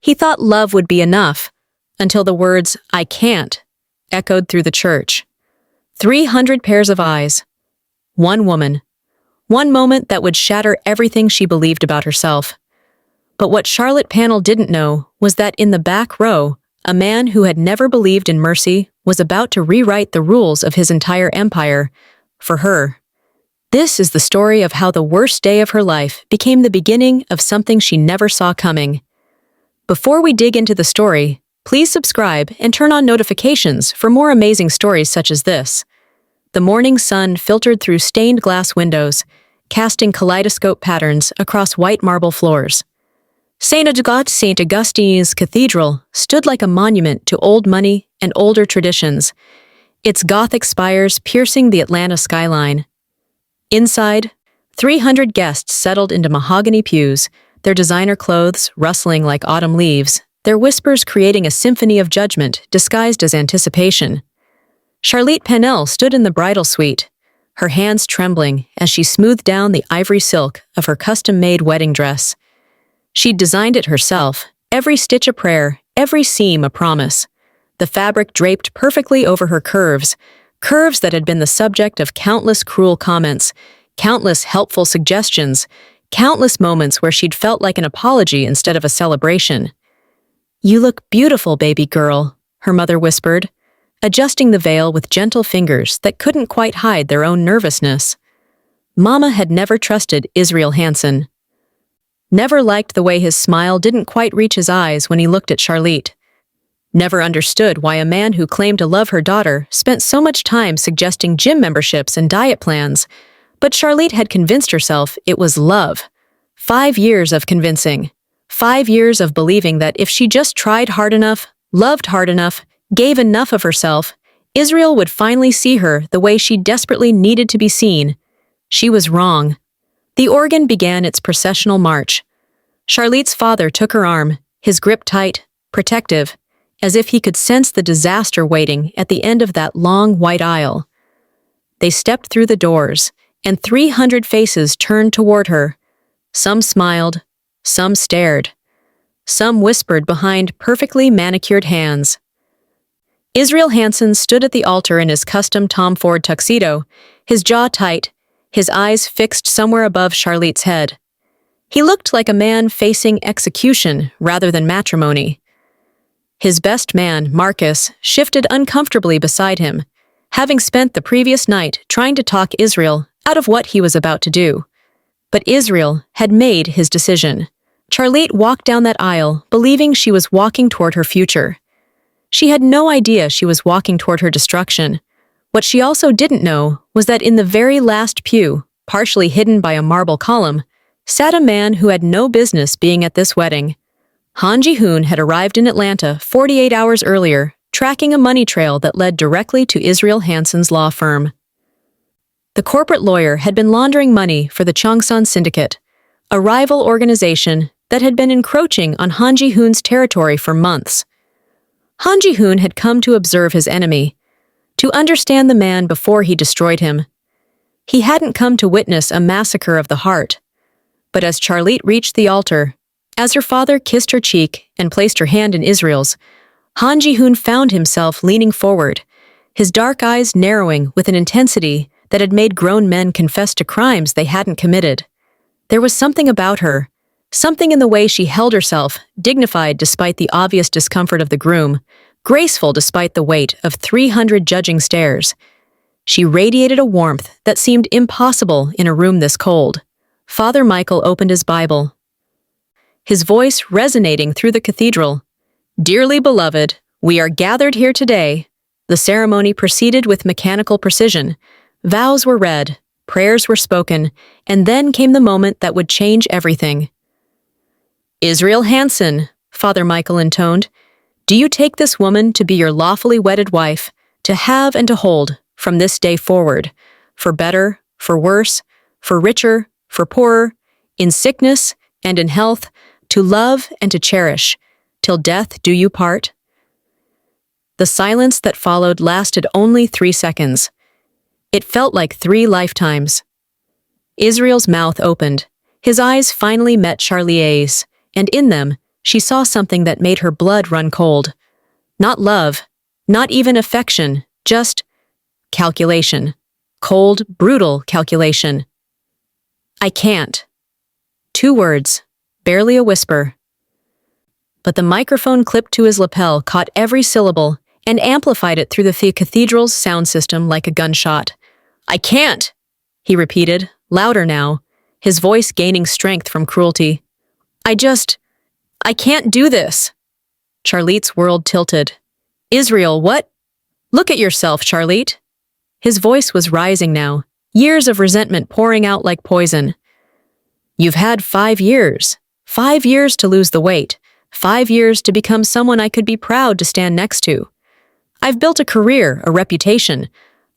He thought love would be enough, until the words, "I can't," echoed through the church. 300 pairs of eyes. One woman. One moment that would shatter everything she believed about herself. But what Charlotte Panel didn't know was that in the back row, a man who had never believed in mercy was about to rewrite the rules of his entire empire, for her. This is the story of how the worst day of her life became the beginning of something she never saw coming. Before we dig into the story, please subscribe and turn on notifications for more amazing stories such as this. The morning sun filtered through stained glass windows, casting kaleidoscope patterns across white marble floors. St. Augustine's Cathedral stood like a monument to old money and older traditions, its Gothic spires piercing the Atlanta skyline. Inside, 300 guests settled into mahogany pews, their designer clothes rustling like autumn leaves, their whispers creating a symphony of judgment disguised as anticipation. Charlotte Panel stood in the bridal suite, her hands trembling as she smoothed down the ivory silk of her custom-made wedding dress. She'd designed it herself, every stitch a prayer, every seam a promise. The fabric draped perfectly over her curves, curves that had been the subject of countless cruel comments, countless helpful suggestions, countless moments where she'd felt like an apology instead of a celebration. "You look beautiful, baby girl," her mother whispered, adjusting the veil with gentle fingers that couldn't quite hide their own nervousness. Mama had never trusted Israel Hansen. Never liked the way his smile didn't quite reach his eyes when he looked at Charlotte. Never understood why a man who claimed to love her daughter spent so much time suggesting gym memberships and diet plans, but Charlotte had convinced herself it was love. 5 years of convincing. 5 years of believing that if she just tried hard enough, loved hard enough, gave enough of herself, Israel would finally see her the way she desperately needed to be seen. She was wrong. The organ began its processional march. Charlotte's father took her arm, his grip tight, protective, as if he could sense the disaster waiting at the end of that long white aisle. They stepped through the doors, and 300 faces turned toward her. Some smiled, some stared, some whispered behind perfectly manicured hands. Israel Hansen stood at the altar in his custom Tom Ford tuxedo, his jaw tight, his eyes fixed somewhere above Charlotte's head. He looked like a man facing execution rather than matrimony. His best man, Marcus, shifted uncomfortably beside him, having spent the previous night trying to talk Israel out of what he was about to do. But Israel had made his decision. Charlotte walked down that aisle, believing she was walking toward her future. She had no idea she was walking toward her destruction. What she also didn't know was that in the very last pew, partially hidden by a marble column, sat a man who had no business being at this wedding. Han Ji-hoon had arrived in Atlanta 48 hours earlier, tracking a money trail that led directly to Israel Hansen's law firm. The corporate lawyer had been laundering money for the Chongsun Syndicate, a rival organization that had been encroaching on Han Ji-hoon's territory for months. Han Ji-hoon had come to observe his enemy, to understand the man before he destroyed him. He hadn't come to witness a massacre of the heart. But as Charlotte reached the altar, as her father kissed her cheek and placed her hand in Israel's, Han Ji-hoon found himself leaning forward, his dark eyes narrowing with an intensity that had made grown men confess to crimes they hadn't committed. There was something about her, something in the way she held herself, dignified despite the obvious discomfort of the groom, graceful despite the weight of 300 judging stares. She radiated a warmth that seemed impossible in a room this cold. Father Michael opened his Bible, his voice resonating through the cathedral. "Dearly beloved, we are gathered here today." The ceremony proceeded with mechanical precision. Vows were read, prayers were spoken, and then came the moment that would change everything. "Israel Hansen," Father Michael intoned, "do you take this woman to be your lawfully wedded wife, to have and to hold, from this day forward, for better, for worse, for richer, for poorer, in sickness and in health, to love and to cherish, till death do you part?" The silence that followed lasted only 3 seconds. It felt like 3 lifetimes. Israel's mouth opened. His eyes finally met Charlotte's, and in them, she saw something that made her blood run cold. Not love, not even affection, just calculation. Cold, brutal calculation. I can't. 2 words, barely a whisper. But the microphone clipped to his lapel caught every syllable and amplified it through the cathedral's sound system like a gunshot. I can't, he repeated, louder now, his voice gaining strength from cruelty. I can't do this. Charlitte's world tilted. Israel, what? Look at yourself, Charlotte. His voice was rising now, years of resentment pouring out like poison. You've had 5 years. 5 years to lose the weight. 5 years to become someone I could be proud to stand next to. I've built a career, a reputation,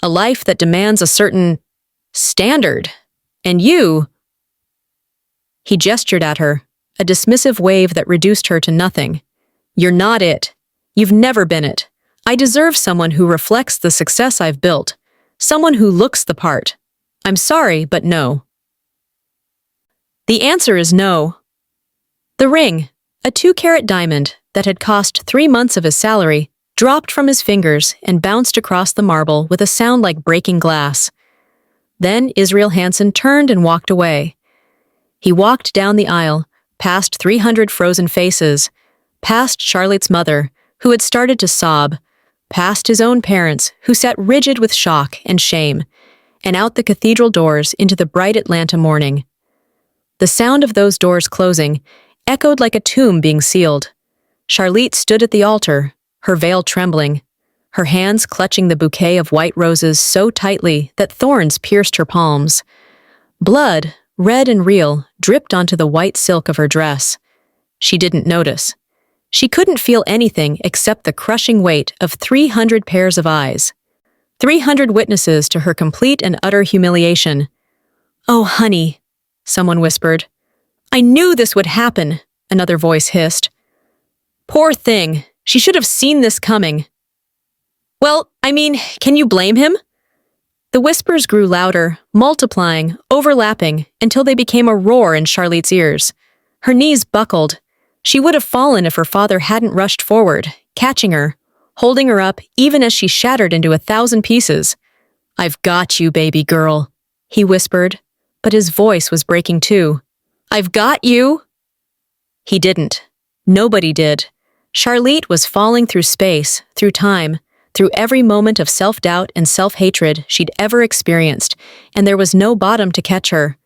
a life that demands a certain standard. And you... He gestured at her, a dismissive wave that reduced her to nothing. You're not it. You've never been it. I deserve someone who reflects the success I've built. Someone who looks the part. I'm sorry, but no. The answer is no. The ring, a 2-carat diamond that had cost 3 months of his salary, dropped from his fingers and bounced across the marble with a sound like breaking glass. Then Israel Hansen turned and walked away. He walked down the aisle, past 300 frozen faces, past Charlotte's mother, who had started to sob, past his own parents, who sat rigid with shock and shame, and out the cathedral doors into the bright Atlanta morning. The sound of those doors closing echoed like a tomb being sealed. Charlotte stood at the altar, her veil trembling, her hands clutching the bouquet of white roses so tightly that thorns pierced her palms. Blood, red and real, dripped onto the white silk of her dress. She didn't notice. She couldn't feel anything except the crushing weight of 300 pairs of eyes. 300 witnesses to her complete and utter humiliation. "Oh, honey," someone whispered. "I knew this would happen," another voice hissed. "Poor thing, she should have seen this coming." "Well, I mean, can you blame him?" The whispers grew louder, multiplying, overlapping, until they became a roar in Charlotte's ears. Her knees buckled. She would have fallen if her father hadn't rushed forward, catching her, holding her up even as she shattered into 1,000 pieces. "I've got you, baby girl," he whispered, but his voice was breaking too. "I've got you!" He didn't. Nobody did. Charlotte was falling through space, through time, through every moment of self-doubt and self-hatred she'd ever experienced, and there was no bottom to catch her.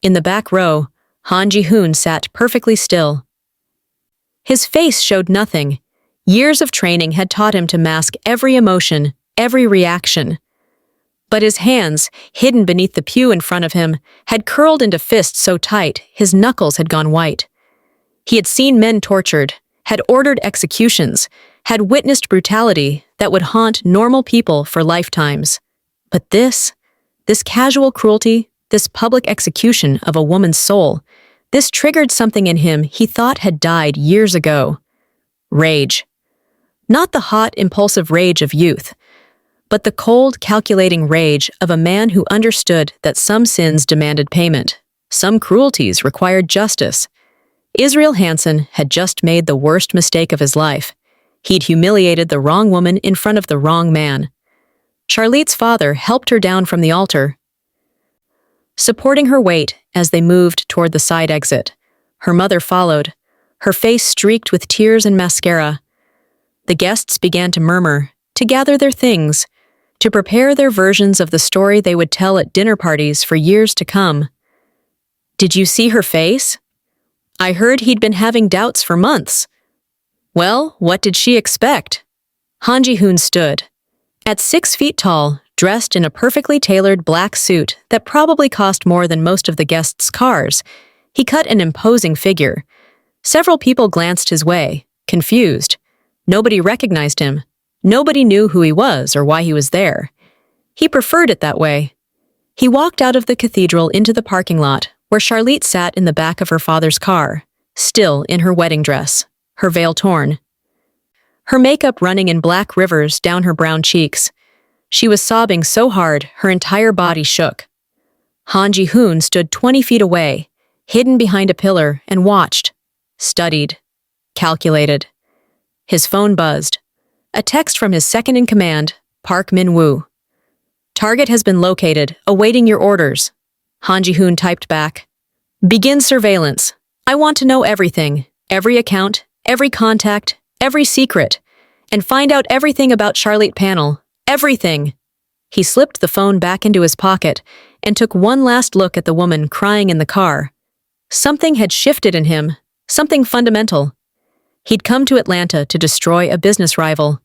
In the back row, Han Ji-hoon sat perfectly still. His face showed nothing. Years of training had taught him to mask every emotion, every reaction. But his hands, hidden beneath the pew in front of him, had curled into fists so tight his knuckles had gone white. He had seen men tortured, had ordered executions, had witnessed brutality that would haunt normal people for lifetimes. But this casual cruelty, this public execution of a woman's soul, this triggered something in him he thought had died years ago. Rage. Not the hot, impulsive rage of youth, but the cold, calculating rage of a man who understood that some sins demanded payment, some cruelties required justice. Israel Hansen had just made the worst mistake of his life. He'd humiliated the wrong woman in front of the wrong man. Charlotte's father helped her down from the altar, supporting her weight as they moved toward the side exit. Her mother followed, her face streaked with tears and mascara. The guests began to murmur, to gather their things, to prepare their versions of the story they would tell at dinner parties for years to come. "Did you see her face? I heard he'd been having doubts for months." Well, what did she expect? Han Ji-hoon stood. At 6 feet tall, dressed in a perfectly tailored black suit that probably cost more than most of the guests' cars, he cut an imposing figure. Several people glanced his way, confused. Nobody recognized him. Nobody knew who he was or why he was there. He preferred it that way. He walked out of the cathedral into the parking lot, where Charlotte sat in the back of her father's car, still in her wedding dress, her veil torn, her makeup running in black rivers down her brown cheeks. She was sobbing so hard her entire body shook. Han Ji-hoon stood 20 feet away, hidden behind a pillar, and watched, studied, calculated. His phone buzzed. A text from his second-in-command, Park Min-woo. "Target has been located, awaiting your orders." Han Ji-hoon typed back. "Begin surveillance. I want to know everything, every account, every contact, every secret, and find out everything about Charlotte Panel. Everything." He slipped the phone back into his pocket and took one last look at the woman crying in the car. Something had shifted in him, something fundamental. He'd come to Atlanta to destroy a business rival.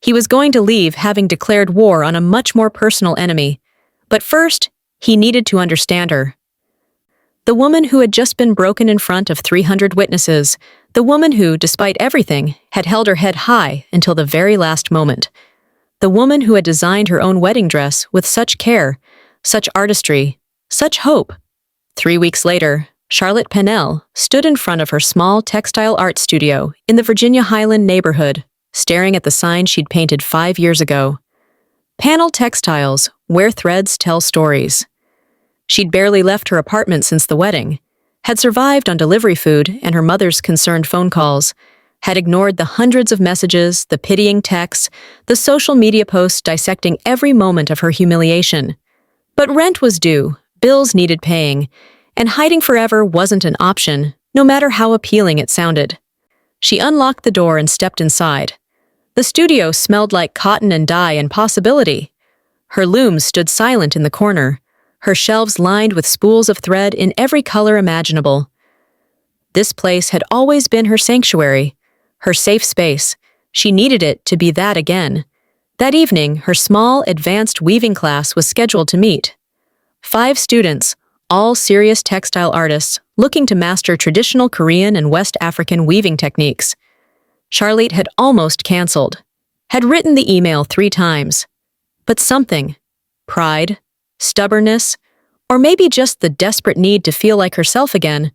He was going to leave having declared war on a much more personal enemy. But first, he needed to understand her. The woman who had just been broken in front of 300 witnesses, the woman who, despite everything, had held her head high until the very last moment. The woman who had designed her own wedding dress with such care, such artistry, such hope. 3 weeks later, Charlotte Pennell stood in front of her small textile art studio in the Virginia Highland neighborhood, staring at the sign she'd painted 5 years ago. Panel Textiles, where threads tell stories. She'd barely left her apartment since the wedding, had survived on delivery food and her mother's concerned phone calls, had ignored the hundreds of messages, the pitying texts, the social media posts dissecting every moment of her humiliation. But rent was due, bills needed paying, and hiding forever wasn't an option, no matter how appealing it sounded. She unlocked the door and stepped inside. The studio smelled like cotton and dye and possibility. Her looms stood silent in the corner, her shelves lined with spools of thread in every color imaginable. This place had always been her sanctuary, her safe space. She needed it to be that again. That evening, her small, advanced weaving class was scheduled to meet. 5 students, all serious textile artists, looking to master traditional Korean and West African weaving techniques. Charlotte had almost canceled, had written the email 3 times. But something, pride, stubbornness, or maybe just the desperate need to feel like herself again,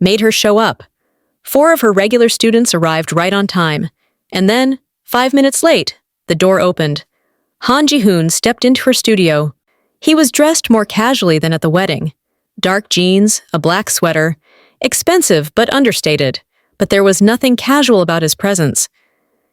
made her show up. 4 of her regular students arrived right on time, and then, 5 minutes late, the door opened. Han Ji-hoon stepped into her studio. He was dressed more casually than at the wedding. Dark jeans, a black sweater, expensive but understated, but there was nothing casual about his presence.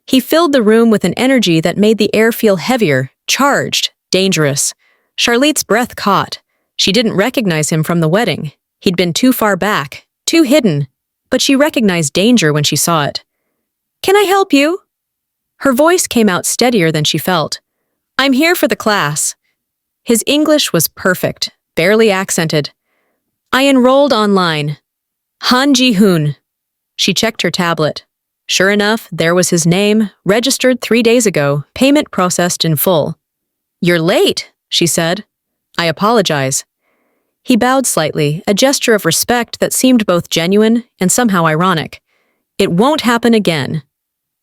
He filled the room with an energy that made the air feel heavier, charged, dangerous. Charlotte's breath caught. She didn't recognize him from the wedding. He'd been too far back, too hidden, but she recognized danger when she saw it. "Can I help you?" Her voice came out steadier than she felt. "I'm here for the class." His English was perfect, barely accented. "I enrolled online. Han Ji-hoon." She checked her tablet. Sure enough, there was his name, registered 3 days ago, payment processed in full. "You're late," she said. "I apologize." He bowed slightly, a gesture of respect that seemed both genuine and somehow ironic. "It won't happen again."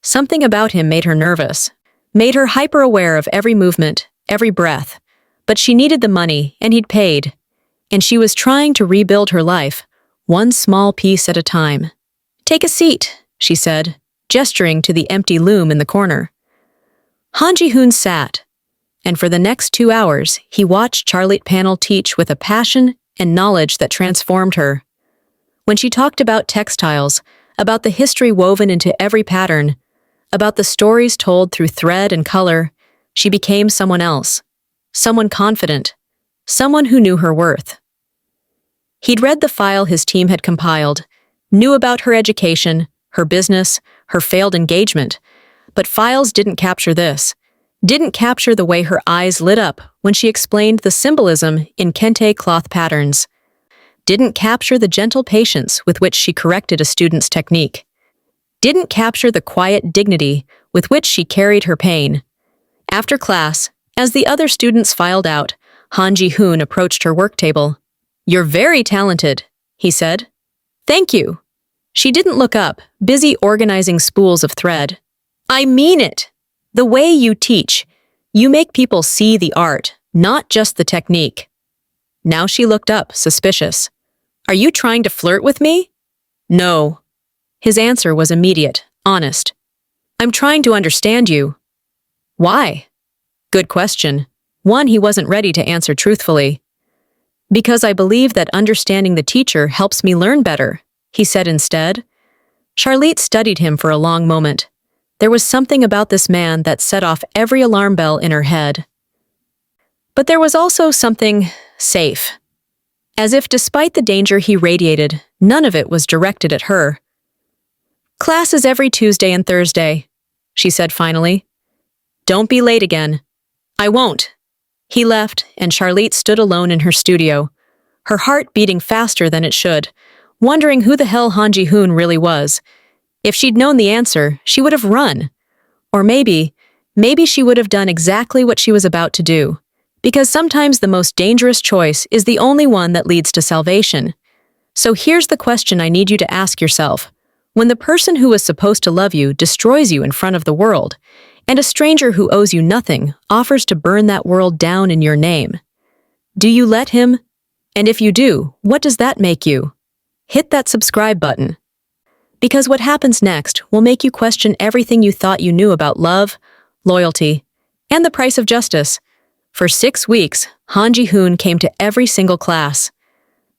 Something about him made her nervous, made her hyper-aware of every movement, every breath. But she needed the money, and he'd paid. And she was trying to rebuild her life, one small piece at a time. "Take a seat," she said, gesturing to the empty loom in the corner. Han Ji-hoon sat, and for the next 2 hours, he watched Charlotte Panel teach with a passion and knowledge that transformed her. When she talked about textiles, about the history woven into every pattern, about the stories told through thread and color, she became someone else, someone confident, someone who knew her worth. He'd read the file his team had compiled, knew about her education, her business, her failed engagement, but files didn't capture this, didn't capture the way her eyes lit up when she explained the symbolism in kente cloth patterns, didn't capture the gentle patience with which she corrected a student's technique, didn't capture the quiet dignity with which she carried her pain. After class, as the other students filed out, Han Ji-hoon approached her work table. "You're very talented," he said. "Thank you." She didn't look up, busy organizing spools of thread. "I mean it. The way you teach. You make people see the art, not just the technique." Now she looked up, suspicious. "Are you trying to flirt with me?" "No." His answer was immediate, honest. "I'm trying to understand you." "Why?" Good question. One he wasn't ready to answer truthfully. "Because I believe that understanding the teacher helps me learn better," he said instead. Charlotte studied him for a long moment. There was something about this man that set off every alarm bell in her head. But there was also something safe. As if despite the danger he radiated, none of it was directed at her. "Class is every Tuesday and Thursday," she said finally. "Don't be late again." "I won't." He left, and Charlotte stood alone in her studio, her heart beating faster than it should, wondering who the hell Han Ji-hoon really was. If she'd known the answer, she would have run. Or maybe she would have done exactly what she was about to do. Because sometimes the most dangerous choice is the only one that leads to salvation. So here's the question I need you to ask yourself. When the person who was supposed to love you destroys you in front of the world, and a stranger who owes you nothing offers to burn that world down in your name, do you let him? And if you do, what does that make you? Hit that subscribe button. Because what happens next will make you question everything you thought you knew about love, loyalty, and the price of justice. For 6 weeks, Han Ji-hoon came to every single class.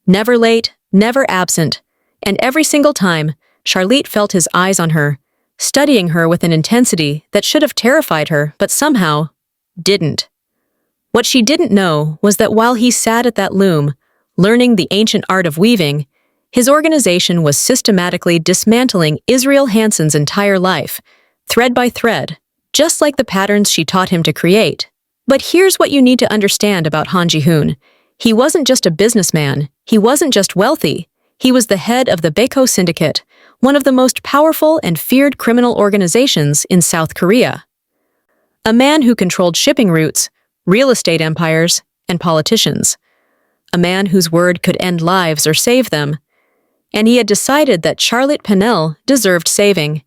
Never late, never absent, and every single time, Charlotte felt his eyes on her, studying her with an intensity that should have terrified her but somehow didn't. What she didn't know was that while he sat at that loom, learning the ancient art of weaving, his organization was systematically dismantling Israel Hansen's entire life, thread by thread, just like the patterns she taught him to create. But here's what you need to understand about Han Ji-hoon. He wasn't just a businessman, he wasn't just wealthy, he was the head of the Baeko Syndicate, one of the most powerful and feared criminal organizations in South Korea. A man who controlled shipping routes, real estate empires, and politicians. A man whose word could end lives or save them. And he had decided that Charlotte Pennell deserved saving.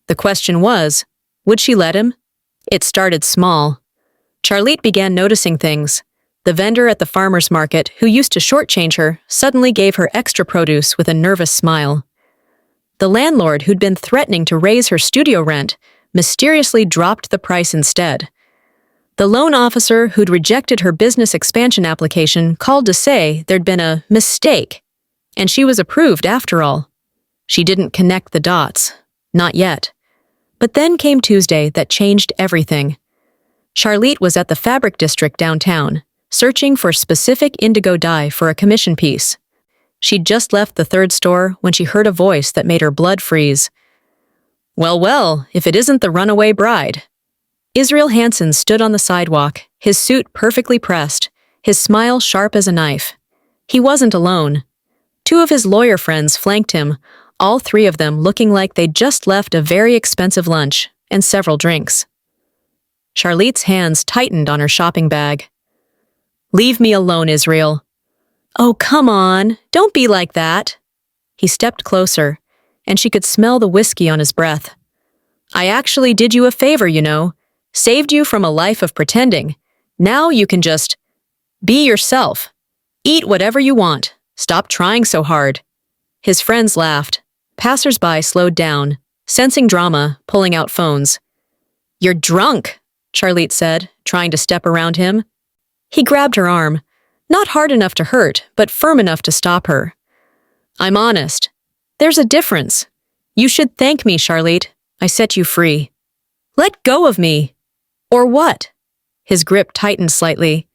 The question was, would she let him? It started small. Charlotte began noticing things. The vendor at the farmer's market, who used to shortchange her, suddenly gave her extra produce with a nervous smile. The landlord, who'd been threatening to raise her studio rent, mysteriously dropped the price instead. The loan officer who'd rejected her business expansion application called to say there'd been a mistake, and she was approved after all. She didn't connect the dots. Not yet. But then came Tuesday that changed everything. Charlotte was at the fabric district downtown, searching for specific indigo dye for a commission piece. She'd just left the third store when she heard a voice that made her blood freeze. "Well, well, if it isn't the runaway bride." Israel Hansen stood on the sidewalk, his suit perfectly pressed, his smile sharp as a knife. He wasn't alone. 2 of his lawyer friends flanked him, all 3 of them looking like they'd just left a very expensive lunch and several drinks. Charlotte's hands tightened on her shopping bag. "Leave me alone, Israel." "Oh, come on, don't be like that." He stepped closer, and she could smell the whiskey on his breath. "I actually did you a favor, you know. Saved you from a life of pretending. Now you can just be yourself. Eat whatever you want. Stop trying so hard." His friends laughed. Passers-by slowed down, sensing drama, pulling out phones. "You're drunk," Charlotte said, trying to step around him. He grabbed her arm, not hard enough to hurt, but firm enough to stop her. "I'm honest. There's a difference. You should thank me, Charlotte. I set you free." "Let go of me." "Or what?" His grip tightened slightly.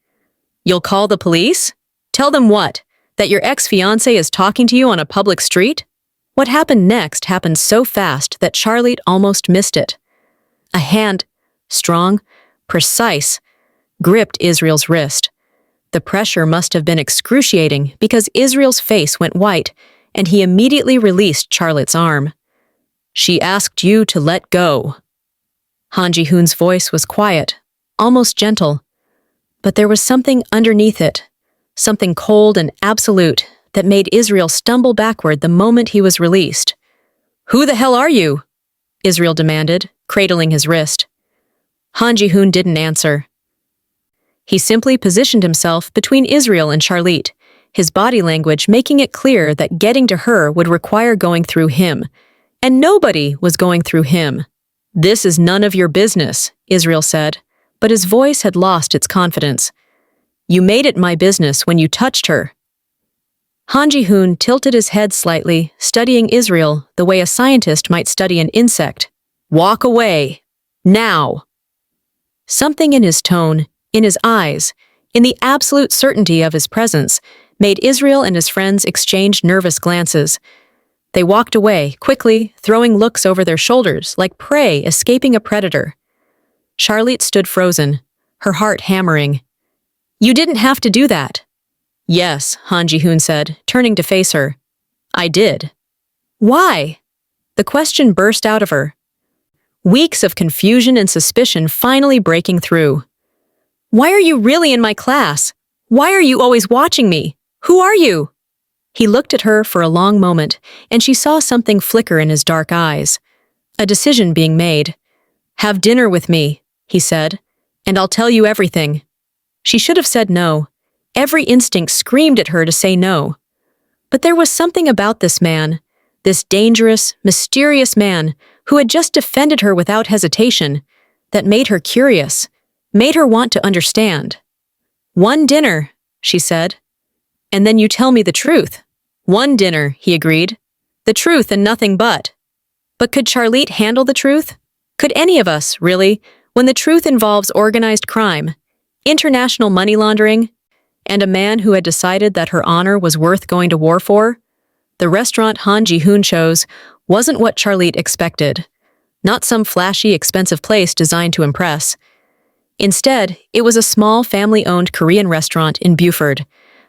"You'll call the police? Tell them what? That your ex-fiancé is talking to you on a public street?" What happened next happened so fast that Charlotte almost missed it. A hand, strong, precise, gripped Israel's wrist. The pressure must have been excruciating because Israel's face went white, and he immediately released Charlotte's arm. "She asked you to let go." Han Ji-hoon's voice was quiet, almost gentle, but there was something underneath it, something cold and absolute that made Israel stumble backward the moment he was released. "Who the hell are you?" Israel demanded, cradling his wrist. Han Ji-hoon didn't answer. He simply positioned himself between Israel and Charlotte, his body language making it clear that getting to her would require going through him, and nobody was going through him. "This is none of your business," Israel said, but his voice had lost its confidence. "You made it my business when you touched her." Han Ji-hoon tilted his head slightly, studying Israel the way a scientist might study an insect. Walk away. Now. Something in his tone, in his eyes, in the absolute certainty of his presence, made Israel and his friends exchange nervous glances. They walked away, quickly, throwing looks over their shoulders like prey escaping a predator. Charlotte stood frozen, her heart hammering. You didn't have to do that. Yes, Han Ji-hoon said, turning to face her. I did. Why? The question burst out of her. Weeks of confusion and suspicion finally breaking through. Why are you really in my class? Why are you always watching me? Who are you? He looked at her for a long moment, and she saw something flicker in his dark eyes. A decision being made. Have dinner with me, he said, and I'll tell you everything. She should have said no. Every instinct screamed at her to say no. But there was something about this man, this dangerous, mysterious man who had just defended her without hesitation, that made her curious, made her want to understand. One dinner, she said. And then you tell me the truth. One dinner, he agreed. The truth and nothing but. But could Charlotte handle the truth? Could any of us, really, when the truth involves organized crime, international money laundering, and a man who had decided that her honor was worth going to war for? The restaurant Han Ji-hoon chose wasn't what Charlotte expected. Not some flashy, expensive place designed to impress. Instead, it was a small, family-owned Korean restaurant in Buford,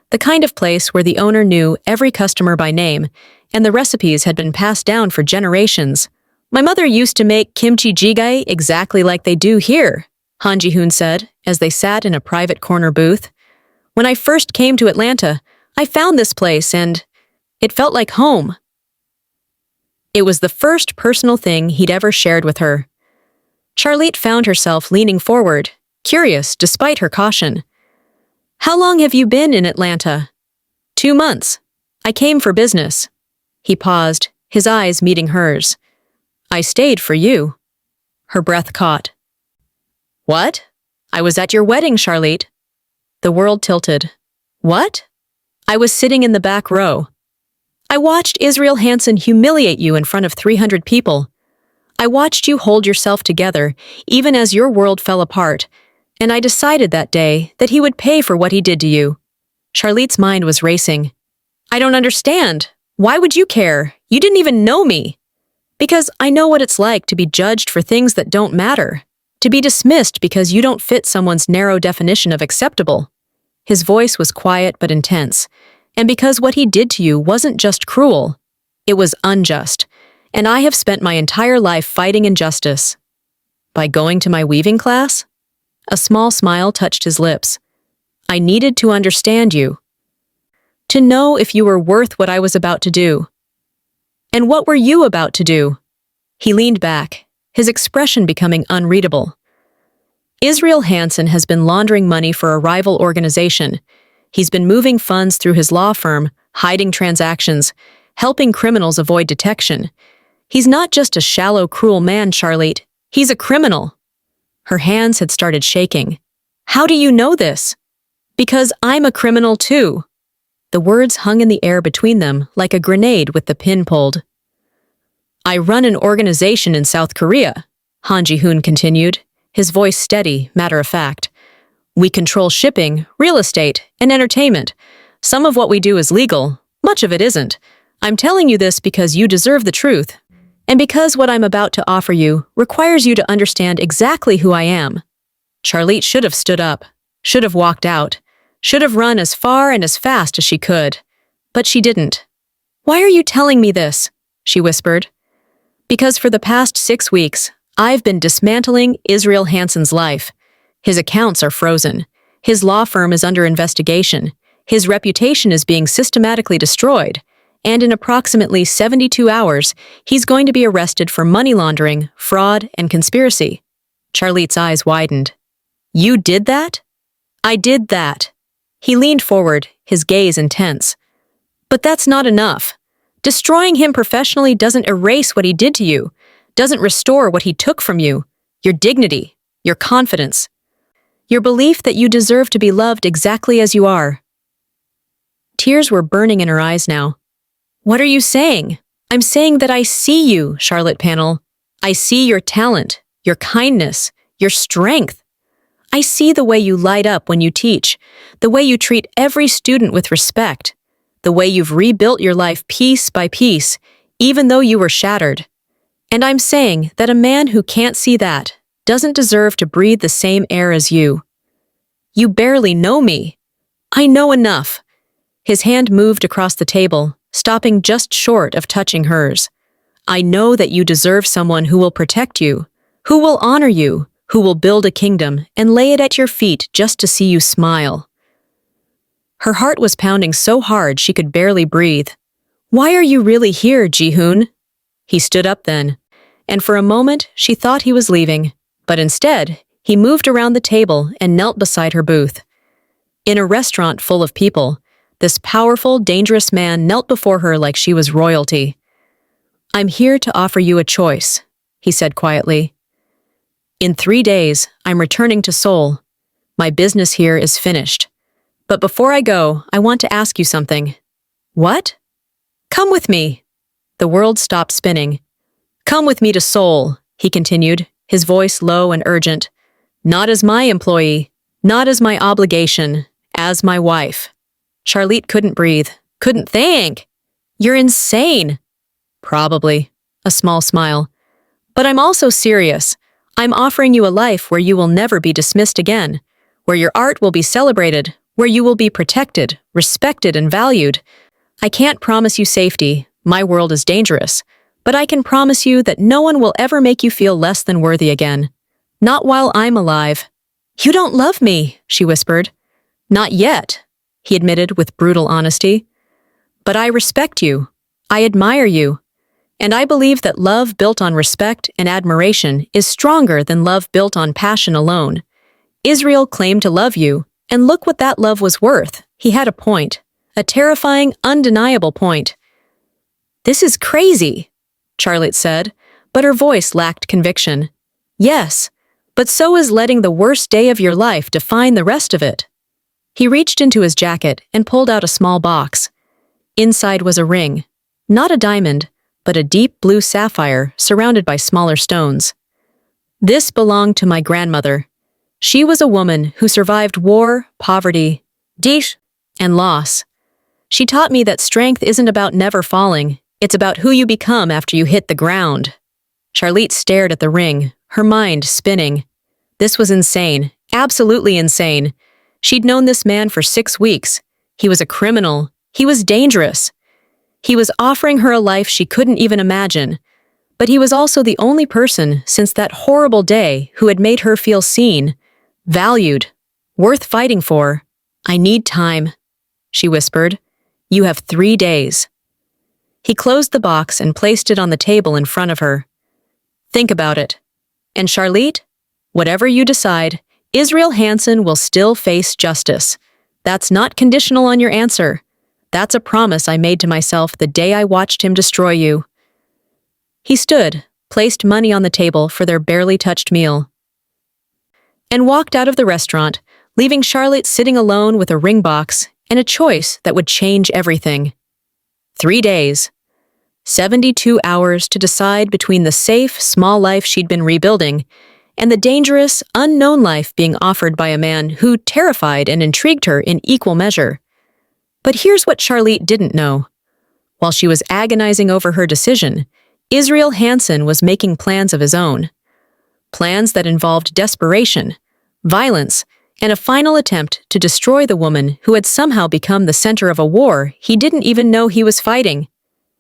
the kind of place where the owner knew every customer by name, and the recipes had been passed down for generations. My mother used to make kimchi jjigae exactly like they do here, Han Ji-hoon said, as they sat in a private corner booth. When I first came to Atlanta, I found this place and it felt like home. It was the first personal thing he'd ever shared with her. Charlotte found herself leaning forward, curious despite her caution. How long have you been in Atlanta? 2 months. I came for business. He paused, his eyes meeting hers. I stayed for you. Her breath caught. What? I was at your wedding, Charlotte. The world tilted. What? I was sitting in the back row. I watched Israel Hansen humiliate you in front of 300 people. I watched you hold yourself together, even as your world fell apart, and I decided that day that he would pay for what he did to you. Charlotte's mind was racing. I don't understand. Why would you care? You didn't even know me. Because I know what it's like to be judged for things that don't matter, to be dismissed because you don't fit someone's narrow definition of acceptable. His voice was quiet but intense, and because what he did to you wasn't just cruel, it was unjust, and I have spent my entire life fighting injustice. By going to my weaving class? A small smile touched his lips. I needed to understand you. To know if you were worth what I was about to do. And what were you about to do? He leaned back, his expression becoming unreadable. Israel Hansen has been laundering money for a rival organization. He's been moving funds through his law firm, hiding transactions, helping criminals avoid detection. He's not just a shallow, cruel man, Charlotte. He's a criminal. Her hands had started shaking. How do you know this? Because I'm a criminal too. The words hung in the air between them like a grenade with the pin pulled. I run an organization in South Korea, Han Ji-hoon continued, his voice steady, matter-of-fact. We control shipping, real estate, and entertainment. Some of what we do is legal, much of it isn't. I'm telling you this because you deserve the truth, and because what I'm about to offer you requires you to understand exactly who I am. Charlotte should have stood up, should have walked out, should have run as far and as fast as she could. But she didn't. Why are you telling me this? She whispered. Because for the past 6 weeks, I've been dismantling Israel Hansen's life. His accounts are frozen. His law firm is under investigation. His reputation is being systematically destroyed. And in approximately 72 hours, he's going to be arrested for money laundering, fraud, and conspiracy. Charlotte's eyes widened. You did that? I did that. He leaned forward, his gaze intense. But that's not enough. Destroying him professionally doesn't erase what he did to you, doesn't restore what he took from you, your dignity, your confidence, your belief that you deserve to be loved exactly as you are. Tears were burning in her eyes now. "What are you saying?" "I'm saying that I see you, Charlotte Panel. I see your talent, your kindness, your strength. I see the way you light up when you teach, the way you treat every student with respect, the way you've rebuilt your life piece by piece, even though you were shattered. And I'm saying that a man who can't see that doesn't deserve to breathe the same air as you. You barely know me. I know enough." His hand moved across the table, stopping just short of touching hers. "I know that you deserve someone who will protect you, who will honor you, who will build a kingdom and lay it at your feet just to see you smile." Her heart was pounding so hard she could barely breathe. "Why are you really here, Ji-hoon?" He stood up then, and for a moment she thought he was leaving, but instead, he moved around the table and knelt beside her booth. In a restaurant full of people, this powerful, dangerous man knelt before her like she was royalty. "I'm here to offer you a choice," he said quietly. "In 3 days, I'm returning to Seoul. My business here is finished. But before I go, I want to ask you something." "What?" "Come with me." The world stopped spinning. "Come with me to Seoul," he continued, his voice low and urgent. "Not as my employee, not as my obligation, as my wife." Charlotte couldn't breathe, couldn't think. "You're insane." "Probably." A small smile. "But I'm also serious. I'm offering you a life where you will never be dismissed again, where your art will be celebrated, where you will be protected, respected, and valued. I can't promise you safety. My world is dangerous. But I can promise you that no one will ever make you feel less than worthy again. Not while I'm alive." "You don't love me," she whispered. "Not yet," he admitted with brutal honesty. "But I respect you. I admire you. And I believe that love built on respect and admiration is stronger than love built on passion alone. Israel claimed to love you, and look what that love was worth." He had a point, a terrifying, undeniable point. "This is crazy," Charlotte said, but her voice lacked conviction. "Yes, but so is letting the worst day of your life define the rest of it." He reached into his jacket and pulled out a small box. Inside was a ring, not a diamond, but a deep blue sapphire surrounded by smaller stones. "This belonged to my grandmother. She was a woman who survived war, poverty, death, and loss. She taught me that strength isn't about never falling, it's about who you become after you hit the ground." Charlotte stared at the ring, her mind spinning. This was insane, absolutely insane. She'd known this man for 6 weeks. He was a criminal. He was dangerous. He was offering her a life she couldn't even imagine. But he was also the only person since that horrible day who had made her feel seen, valued, worth fighting for. "I need time," she whispered. "You have 3 days." He closed the box and placed it on the table in front of her. "Think about it. And Charlotte, whatever you decide, Israel Hansen will still face justice. That's not conditional on your answer. That's a promise I made to myself the day I watched him destroy you." He stood, placed money on the table for their barely touched meal, and walked out of the restaurant, leaving Charlotte sitting alone with a ring box and a choice that would change everything. 3 days. 72 hours to decide between the safe, small life she'd been rebuilding and the dangerous, unknown life being offered by a man who terrified and intrigued her in equal measure. But here's what Charlotte didn't know. While she was agonizing over her decision, Israel Hansen was making plans of his own. Plans that involved desperation, violence, and a final attempt to destroy the woman who had somehow become the center of a war he didn't even know he was fighting.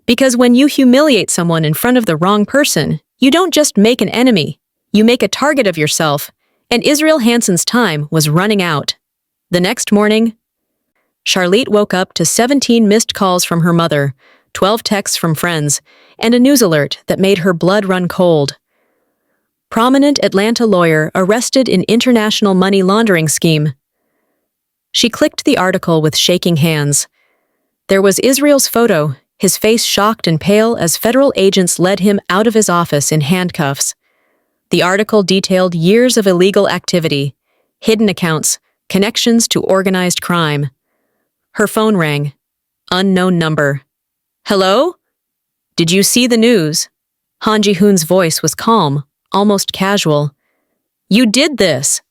Because when you humiliate someone in front of the wrong person, you don't just make an enemy, you make a target of yourself, and Israel Hansen's time was running out. The next morning, Charlotte woke up to 17 missed calls from her mother, 12 texts from friends, and a news alert that made her blood run cold. Prominent Atlanta lawyer arrested in international money laundering scheme. She clicked the article with shaking hands. There was Israel's photo, his face shocked and pale as federal agents led him out of his office in handcuffs. The article detailed years of illegal activity, hidden accounts, connections to organized crime. Her phone rang. Unknown number. Hello? Did you see the news? Han Ji-hoon's voice was calm, almost casual. You did this.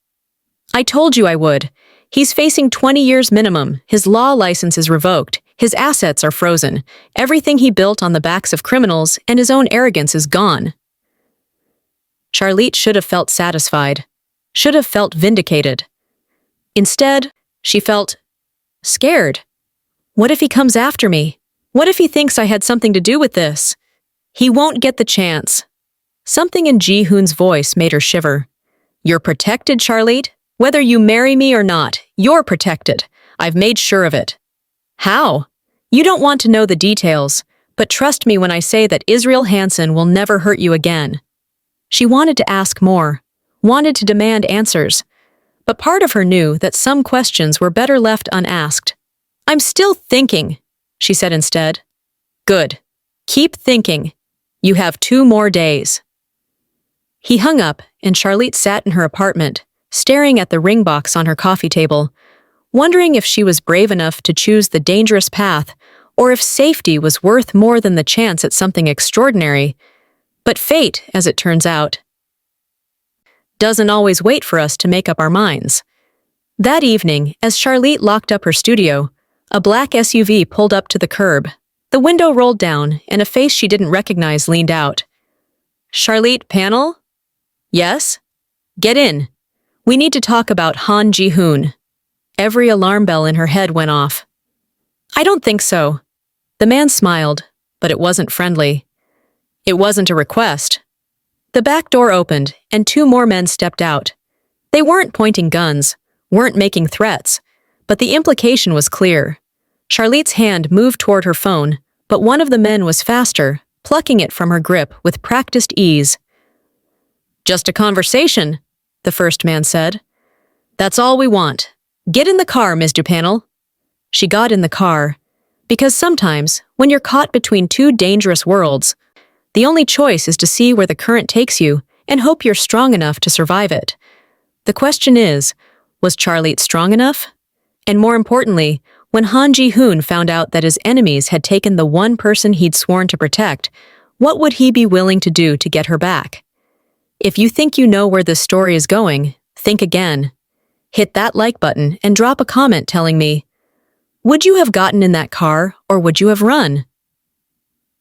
I told you I would. He's facing 20 years minimum. His law license is revoked. His assets are frozen. Everything he built on the backs of criminals and his own arrogance is gone. Charlotte should have felt satisfied, should have felt vindicated. Instead, she felt scared. What if he comes after me? What if he thinks I had something to do with this? He won't get the chance. Something in Ji-hoon's voice made her shiver. You're protected, Charlotte? Whether you marry me or not, you're protected. I've made sure of it. How? You don't want to know the details, but trust me when I say that Israel Hansen will never hurt you again. She wanted to ask more, wanted to demand answers, but part of her knew that some questions were better left unasked. I'm still thinking, she said instead. Good. Keep thinking. You have 2 more days. He hung up, and Charlotte sat in her apartment, staring at the ring box on her coffee table, wondering if she was brave enough to choose the dangerous path or if safety was worth more than the chance at something extraordinary. But fate, as it turns out, doesn't always wait for us to make up our minds. That evening, as Charlotte locked up her studio, a black SUV pulled up to the curb. The window rolled down, and a face she didn't recognize leaned out. Charlotte, panel? Yes? Get in. We need to talk about Han Ji-hoon. Every alarm bell in her head went off. I don't think so. The man smiled, but it wasn't friendly. It wasn't a request. The back door opened, and 2 more men stepped out. They weren't pointing guns, weren't making threats, but the implication was clear. Charlotte's hand moved toward her phone, but one of the men was faster, plucking it from her grip with practiced ease. Just a conversation, the first man said. That's all we want. Get in the car, Ms. Dupanel. She got in the car, because sometimes, when you're caught between 2 dangerous worlds, the only choice is to see where the current takes you and hope you're strong enough to survive it. The question is, was Charlotte strong enough? And more importantly, when Han Ji-hoon found out that his enemies had taken the one person he'd sworn to protect, what would he be willing to do to get her back? If you think you know where this story is going, think again. Hit that like button and drop a comment telling me, would you have gotten in that car or would you have run?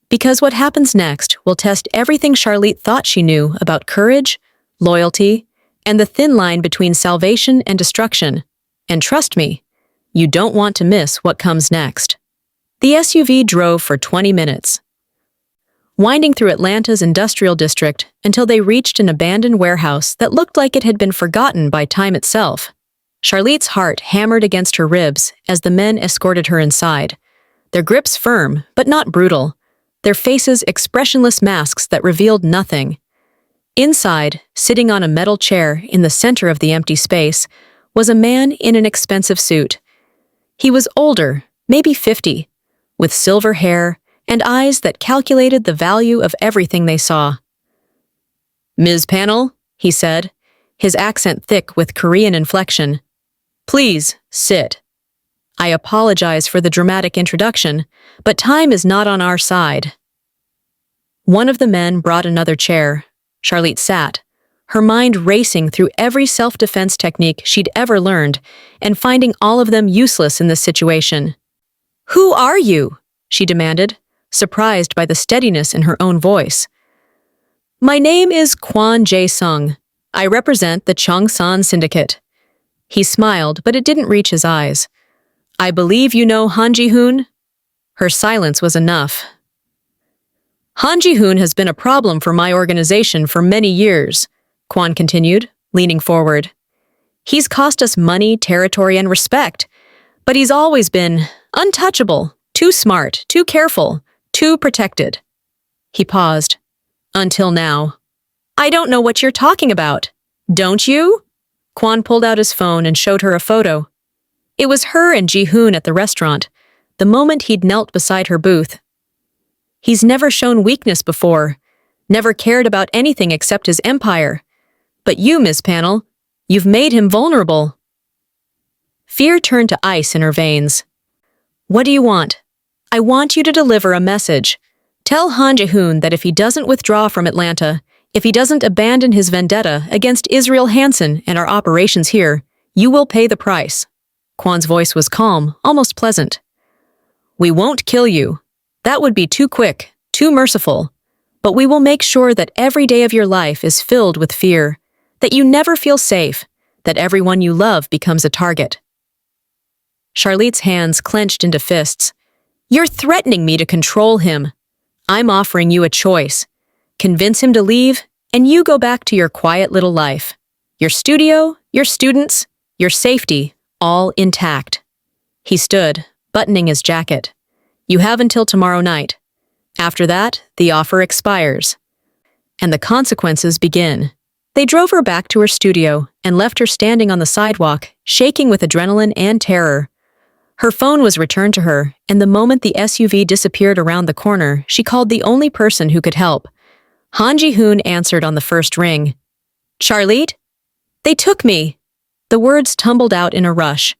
Because what happens next will test everything Charlotte thought she knew about courage, loyalty, and the thin line between salvation and destruction. And trust me, you don't want to miss what comes next. The SUV drove for 20 minutes, winding through Atlanta's industrial district until they reached an abandoned warehouse that looked like it had been forgotten by time itself. Charlotte's heart hammered against her ribs as the men escorted her inside, their grips firm but not brutal, their faces expressionless masks that revealed nothing. Inside, sitting on a metal chair in the center of the empty space, was a man in an expensive suit. He was older, maybe 50, with silver hair and eyes that calculated the value of everything they saw. Ms. Panel, he said, his accent thick with Korean inflection. Please, sit. I apologize for the dramatic introduction, but time is not on our side. One of the men brought another chair. Charlotte sat, her mind racing through every self-defense technique she'd ever learned and finding all of them useless in this situation. Who are you? She demanded, surprised by the steadiness in her own voice. My name is Kwon Jae-sung. I represent the Cheongsan Syndicate. He smiled, but it didn't reach his eyes. I believe you know Han Ji-hoon? Her silence was enough. Han Ji-hoon has been a problem for my organization for many years, Kwon continued, leaning forward. He's cost us money, territory, and respect, but he's always been untouchable, too smart, too careful, too protected. He paused. Until now. I don't know what you're talking about. Don't you? Kwon pulled out his phone and showed her a photo. It was her and Ji-hoon at the restaurant, the moment he'd knelt beside her booth. He's never shown weakness before, never cared about anything except his empire. But you, Ms. Panel, you've made him vulnerable. Fear turned to ice in her veins. What do you want? I want you to deliver a message. Tell Han Jae-hoon that if he doesn't withdraw from Atlanta, if he doesn't abandon his vendetta against Israel Hansen and our operations here, you will pay the price." Kwan's voice was calm, almost pleasant. "We won't kill you. That would be too quick, too merciful. But we will make sure that every day of your life is filled with fear, that you never feel safe, that everyone you love becomes a target." Charlotte's hands clenched into fists. "You're threatening me to control him. I'm offering you a choice. Convince him to leave, and you go back to your quiet little life. Your studio, your students, your safety, all intact." He stood, buttoning his jacket. "You have until tomorrow night. After that, the offer expires. And the consequences begin." They drove her back to her studio and left her standing on the sidewalk, shaking with adrenaline and terror. Her phone was returned to her, and the moment the SUV disappeared around the corner, she called the only person who could help. Han Ji-hoon answered on the first ring. "Charlotte? They took me." The words tumbled out in a rush.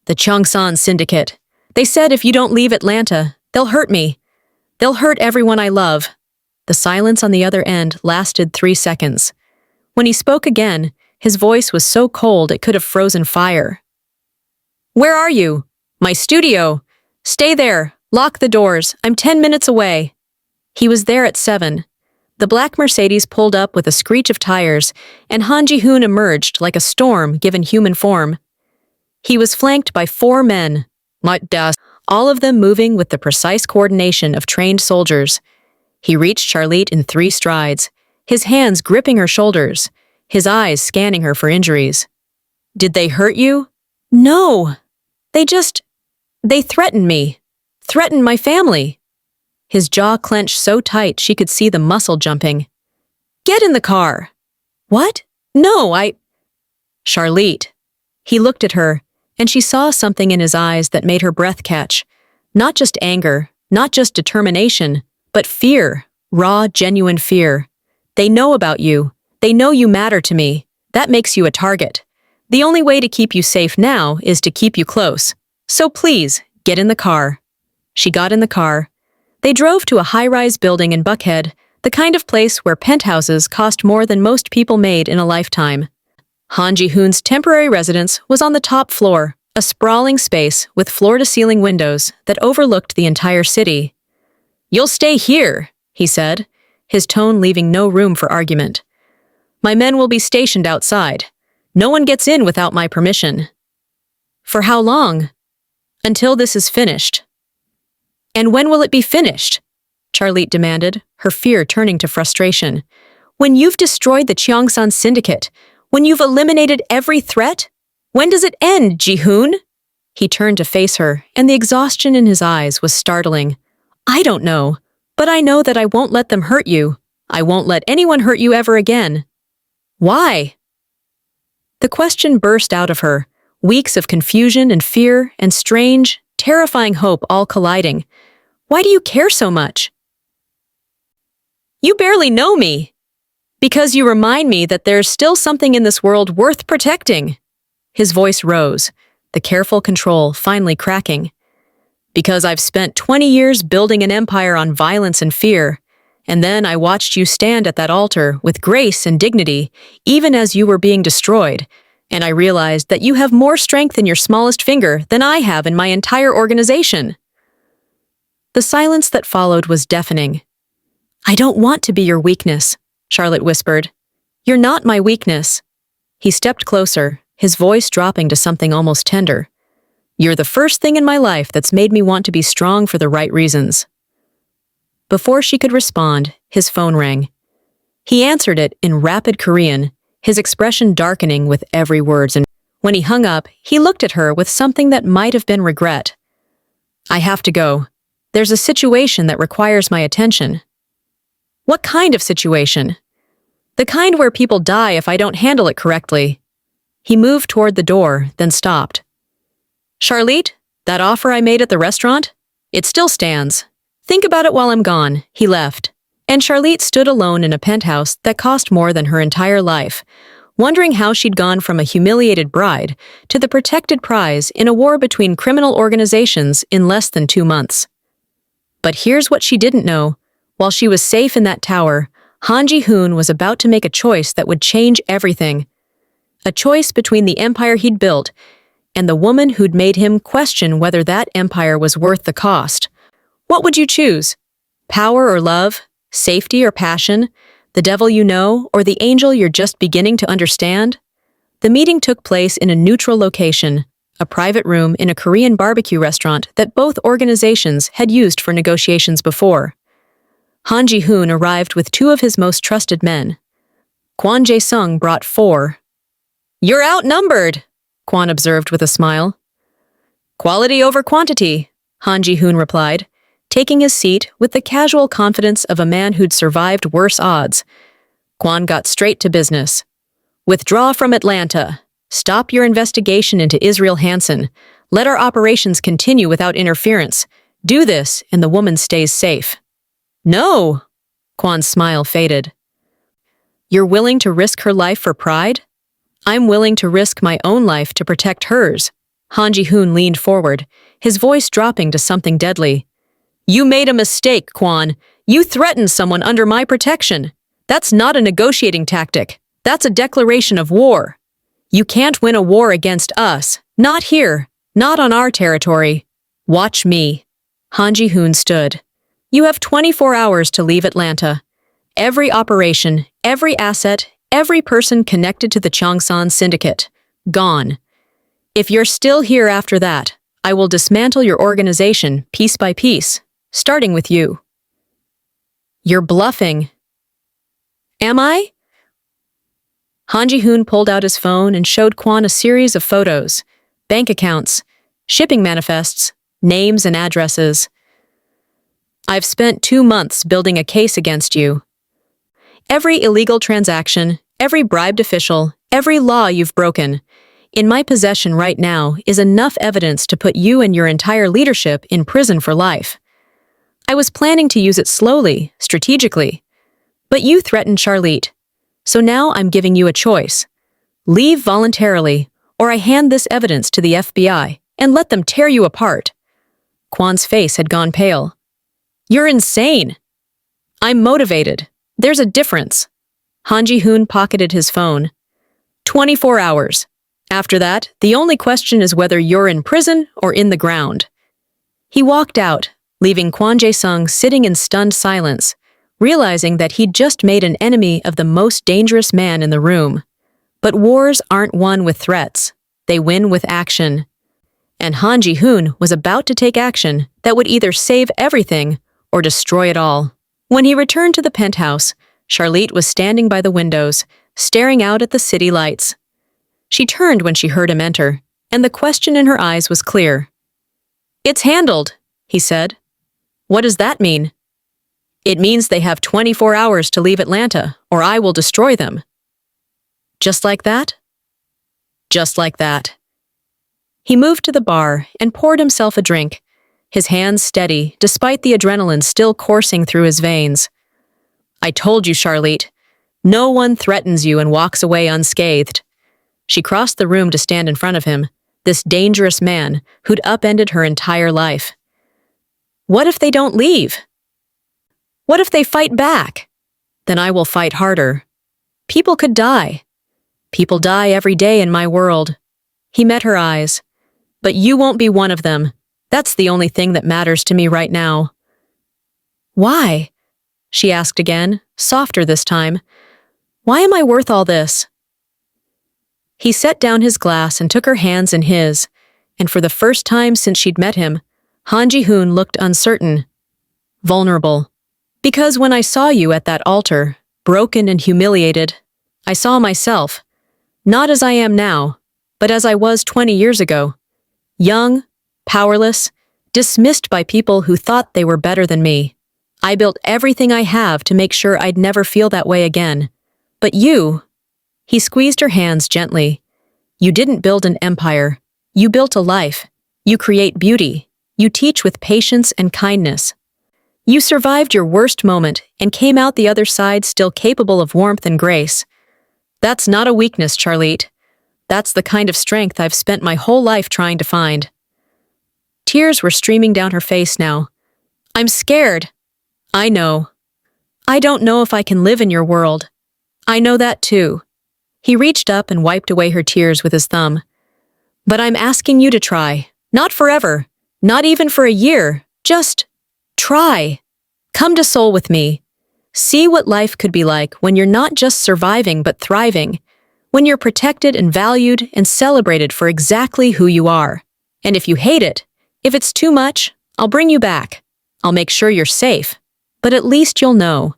"The Cheongsan Syndicate. They said if you don't leave Atlanta, they'll hurt me. They'll hurt everyone I love." The silence on the other end lasted 3 seconds. When he spoke again, his voice was so cold it could have frozen fire. "Where are you?" "My studio." "Stay there. Lock the doors. I'm 10 minutes away." He was there at 7. The black Mercedes pulled up with a screech of tires, and Han Ji-hoon emerged like a storm given human form. He was flanked by 4 men, all of them moving with the precise coordination of trained soldiers. He reached Charlotte in 3 strides, his hands gripping her shoulders, his eyes scanning her for injuries. "Did they hurt you?" "No. They threatened me. Threatened my family." His jaw clenched so tight she could see the muscle jumping. "Get in the car." "What? No, Charlotte." He looked at her, and she saw something in his eyes that made her breath catch. Not just anger, not just determination, but fear, raw, genuine fear. "They know about you. They know you matter to me. That makes you a target. The only way to keep you safe now is to keep you close. So please, get in the car." She got in the car. They drove to a high-rise building in Buckhead, the kind of place where penthouses cost more than most people made in a lifetime. Han Ji-hoon's temporary residence was on the top floor, a sprawling space with floor-to-ceiling windows that overlooked the entire city. "You'll stay here," he said, his tone leaving no room for argument. "My men will be stationed outside. No one gets in without my permission." "For how long?" "Until this is finished." "And when will it be finished?" Charlotte demanded, her fear turning to frustration. "When you've destroyed the Cheongsan Syndicate, when you've eliminated every threat? When does it end, Ji-hoon?" He turned to face her, and the exhaustion in his eyes was startling. "I don't know, but I know that I won't let them hurt you. I won't let anyone hurt you ever again." "Why?" The question burst out of her, weeks of confusion and fear and strange, terrifying hope all colliding. "Why do you care so much?" "You barely know me." "Because you remind me that there's still something in this world worth protecting." His voice rose, the careful control finally cracking. "Because I've spent 20 years building an empire on violence and fear, and then I watched you stand at that altar with grace and dignity, even as you were being destroyed, and I realized that you have more strength in your smallest finger than I have in my entire organization." The silence that followed was deafening. "I don't want to be your weakness," Charlotte whispered. "You're not my weakness." He stepped closer, his voice dropping to something almost tender. "You're the first thing in my life that's made me want to be strong for the right reasons." Before she could respond, his phone rang. He answered it in rapid Korean, his expression darkening with every word. And when he hung up, he looked at her with something that might have been regret. "I have to go. There's a situation that requires my attention." "What kind of situation?" "The kind where people die if I don't handle it correctly." He moved toward the door, then stopped. "Charlotte, that offer I made at the restaurant? It still stands. Think about it while I'm gone." He left, and Charlotte stood alone in a penthouse that cost more than her entire life, wondering how she'd gone from a humiliated bride to the protected prize in a war between criminal organizations in less than 2 months. But here's what she didn't know. While she was safe in that tower, Han Ji-hoon was about to make a choice that would change everything. A choice between the empire he'd built and the woman who'd made him question whether that empire was worth the cost. What would you choose? Power or love? Safety or passion? The devil you know, or the angel you're just beginning to understand? The meeting took place in a neutral location, a private room in a Korean barbecue restaurant that both organizations had used for negotiations before. Han Ji-hoon arrived with two of his most trusted men. Kwon Jae-sung brought 4. "You're outnumbered," Kwon observed with a smile. "Quality over quantity," Han Ji-hoon replied, taking his seat with the casual confidence of a man who'd survived worse odds. Kwon got straight to business. "Withdraw from Atlanta. Stop your investigation into Israel Hansen. Let our operations continue without interference. Do this, and the woman stays safe." "No!" Kwon's smile faded. "You're willing to risk her life for pride? I'm willing to risk my own life to protect hers." Han Ji-hoon leaned forward, his voice dropping to something deadly. "You made a mistake, Kwon. You threatened someone under my protection. That's not a negotiating tactic. That's a declaration of war. You can't win a war against us. Not here. Not on our territory. Watch me." Han Ji-hoon stood. "You have 24 hours to leave Atlanta. Every operation, every asset, every person connected to the Cheongsan syndicate. Gone. If you're still here after that, I will dismantle your organization piece by piece, starting with you." "You're bluffing." "Am I?" Han Ji-hoon pulled out his phone and showed Kwon a series of photos, bank accounts, shipping manifests, names and addresses. "I've spent 2 months building a case against you. Every illegal transaction, every bribed official, every law you've broken, in my possession right now is enough evidence to put you and your entire leadership in prison for life. I was planning to use it slowly, strategically. But you threatened Charlotte. So now I'm giving you a choice. Leave voluntarily, or I hand this evidence to the FBI and let them tear you apart." Kwon's face had gone pale. "You're insane." "I'm motivated. There's a difference." Han Ji-hoon pocketed his phone. 24 hours. After that, the only question is whether you're in prison or in the ground." He walked out, leaving Kwon Jae-sung sitting in stunned silence, realizing that he'd just made an enemy of the most dangerous man in the room. But wars aren't won with threats. They win with action. And Han Ji-hoon was about to take action that would either save everything or destroy it all. When he returned to the penthouse, Charlotte was standing by the windows, staring out at the city lights. She turned when she heard him enter, and the question in her eyes was clear. "It's handled," he said. "What does that mean?" "It means they have 24 hours to leave Atlanta, or I will destroy them." "Just like that?" "Just like that." He moved to the bar and poured himself a drink, his hands steady despite the adrenaline still coursing through his veins. "I told you, Charlotte. No one threatens you and walks away unscathed." She crossed the room to stand in front of him, this dangerous man who'd upended her entire life. "What if they don't leave? What if they fight back? Then I will fight harder. People could die. People die every day in my world." He met her eyes. "But you won't be one of them. That's the only thing that matters to me right now." "Why?" she asked again, softer this time. "Why am I worth all this?" He set down his glass and took her hands in his, and for the first time since she'd met him, Han Ji-hoon looked uncertain, vulnerable. "Because when I saw you at that altar, broken and humiliated, I saw myself, not as I am now, but as I was 20 years ago. Young, powerless, dismissed by people who thought they were better than me. I built everything I have to make sure I'd never feel that way again. But you..." He squeezed her hands gently. "You didn't build an empire. You built a life. You create beauty. You teach with patience and kindness. You survived your worst moment and came out the other side still capable of warmth and grace. That's not a weakness, Charlotte. That's the kind of strength I've spent my whole life trying to find." Tears were streaming down her face now. I'm scared. I know. I don't know if I can live in your world. I know that too. He reached up and wiped away her tears with his thumb. But I'm asking you to try. Not forever. Not even for a year. Just try. Come to Seoul with me. See what life could be like when you're not just surviving but thriving. When you're protected and valued and celebrated for exactly who you are. And if you hate it, if it's too much, I'll bring you back. I'll make sure you're safe. But at least you'll know.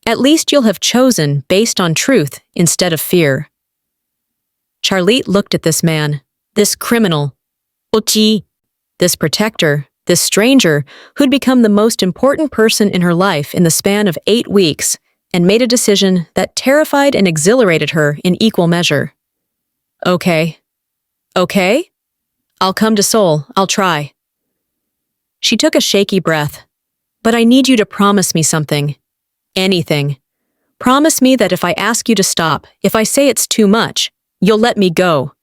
At least you'll have chosen based on truth instead of fear. Charlotte looked at this man, this criminal, Uchi, this protector, this stranger who'd become the most important person in her life in the span of 8 weeks, and made a decision that terrified and exhilarated her in equal measure. Okay. Okay? I'll come to Seoul. I'll try. She took a shaky breath. But I need you to promise me something. Anything. Promise me that if I ask you to stop, if I say it's too much, you'll let me go.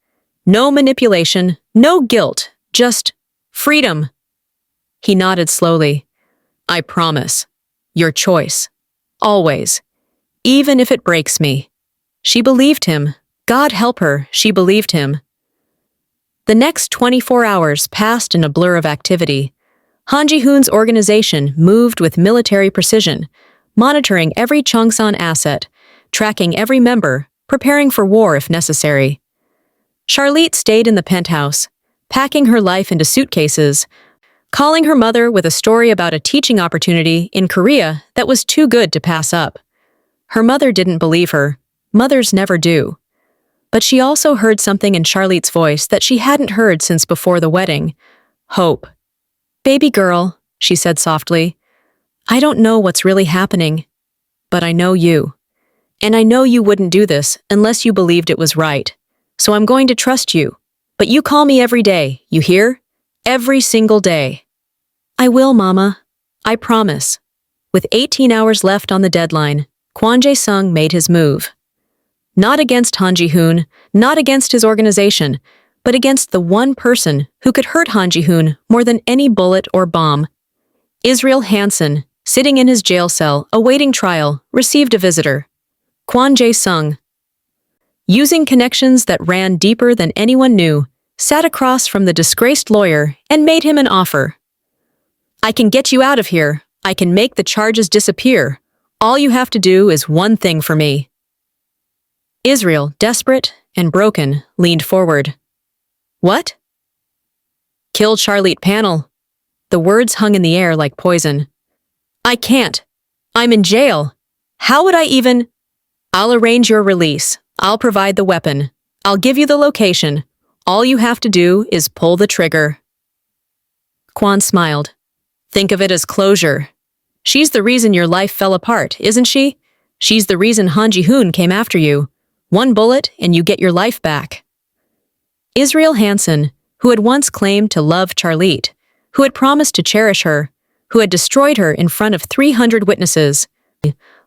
No manipulation, no guilt, just freedom. He nodded slowly. I promise. Your choice. Always. Even if it breaks me. She believed him. God help her, she believed him. The next 24 hours passed in a blur of activity. Han Ji-hoon's organization moved with military precision, monitoring every Cheongsan asset, tracking every member, preparing for war if necessary. Charlotte stayed in the penthouse, packing her life into suitcases, calling her mother with a story about a teaching opportunity in Korea that was too good to pass up. Her mother didn't believe her. Mothers never do. But she also heard something in Charlotte's voice that she hadn't heard since before the wedding. Hope. Baby girl, she said softly, I don't know what's really happening, but I know you. And I know you wouldn't do this unless you believed it was right. So I'm going to trust you. But you call me every day, you hear? Every single day. I will, Mama. I promise. With 18 hours left on the deadline, Kwon Jae-sung made his move. Not against Han Ji-hoon, not against his organization, but against the one person who could hurt Han Ji-hoon more than any bullet or bomb. Israel Hansen, sitting in his jail cell awaiting trial, received a visitor. Kwon Jae-sung, using connections that ran deeper than anyone knew, sat across from the disgraced lawyer and made him an offer. I can get you out of here. I can make the charges disappear. All you have to do is one thing for me. Israel, desperate and broken, leaned forward. What? Kill Charlotte Panel. The words hung in the air like poison. I can't. I'm in jail. How would I even? I'll arrange your release. I'll provide the weapon. I'll give you the location. All you have to do is pull the trigger. Kwon smiled. Think of it as closure. She's the reason your life fell apart, isn't she? She's the reason Han Ji-hoon came after you. One bullet and you get your life back. Israel Hansen, who had once claimed to love Charlotte, who had promised to cherish her, who had destroyed her in front of 300 witnesses,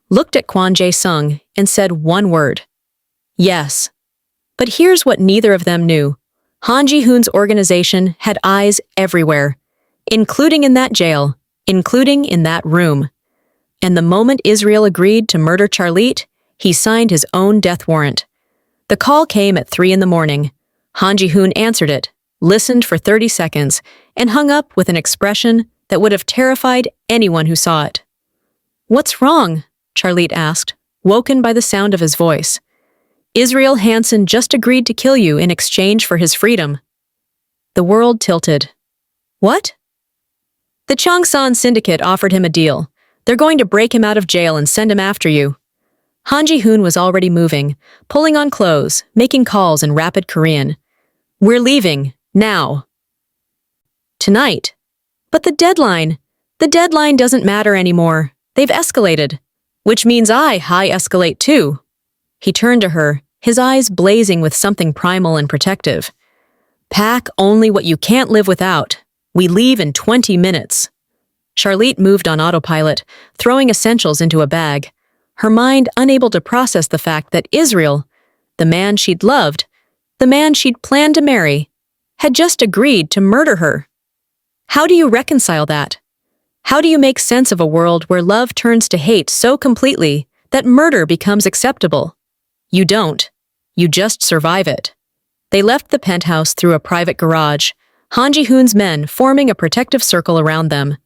looked at Kwon Jae-sung and said one word. Yes. But here's what neither of them knew. Han Ji-hoon's organization had eyes everywhere, including in that jail, including in that room. And the moment Israel agreed to murder Charlotte, he signed his own death warrant. The call came at 3 a.m. Han Ji-hoon answered it, listened for 30 seconds, and hung up with an expression that would have terrified anyone who saw it. What's wrong? Charlotte asked, woken by the sound of his voice. Israel Hansen just agreed to kill you in exchange for his freedom. The world tilted. What? The Cheongsan Syndicate offered him a deal. They're going to break him out of jail and send him after you. Han Ji-hoon was already moving, pulling on clothes, making calls in rapid Korean. We're leaving, now. Tonight. But the deadline doesn't matter anymore. They've escalated. Which means I high escalate too. He turned to her, his eyes blazing with something primal and protective. Pack only what you can't live without. We leave in 20 minutes. Charlotte moved on autopilot, throwing essentials into a bag, her mind unable to process the fact that Israel, the man she'd loved, the man she'd planned to marry, had just agreed to murder her. How do you reconcile that? How do you make sense of a world where love turns to hate so completely that murder becomes acceptable? You don't. You just survive it. They left the penthouse through a private garage, Han Ji-hoon's men forming a protective circle around them.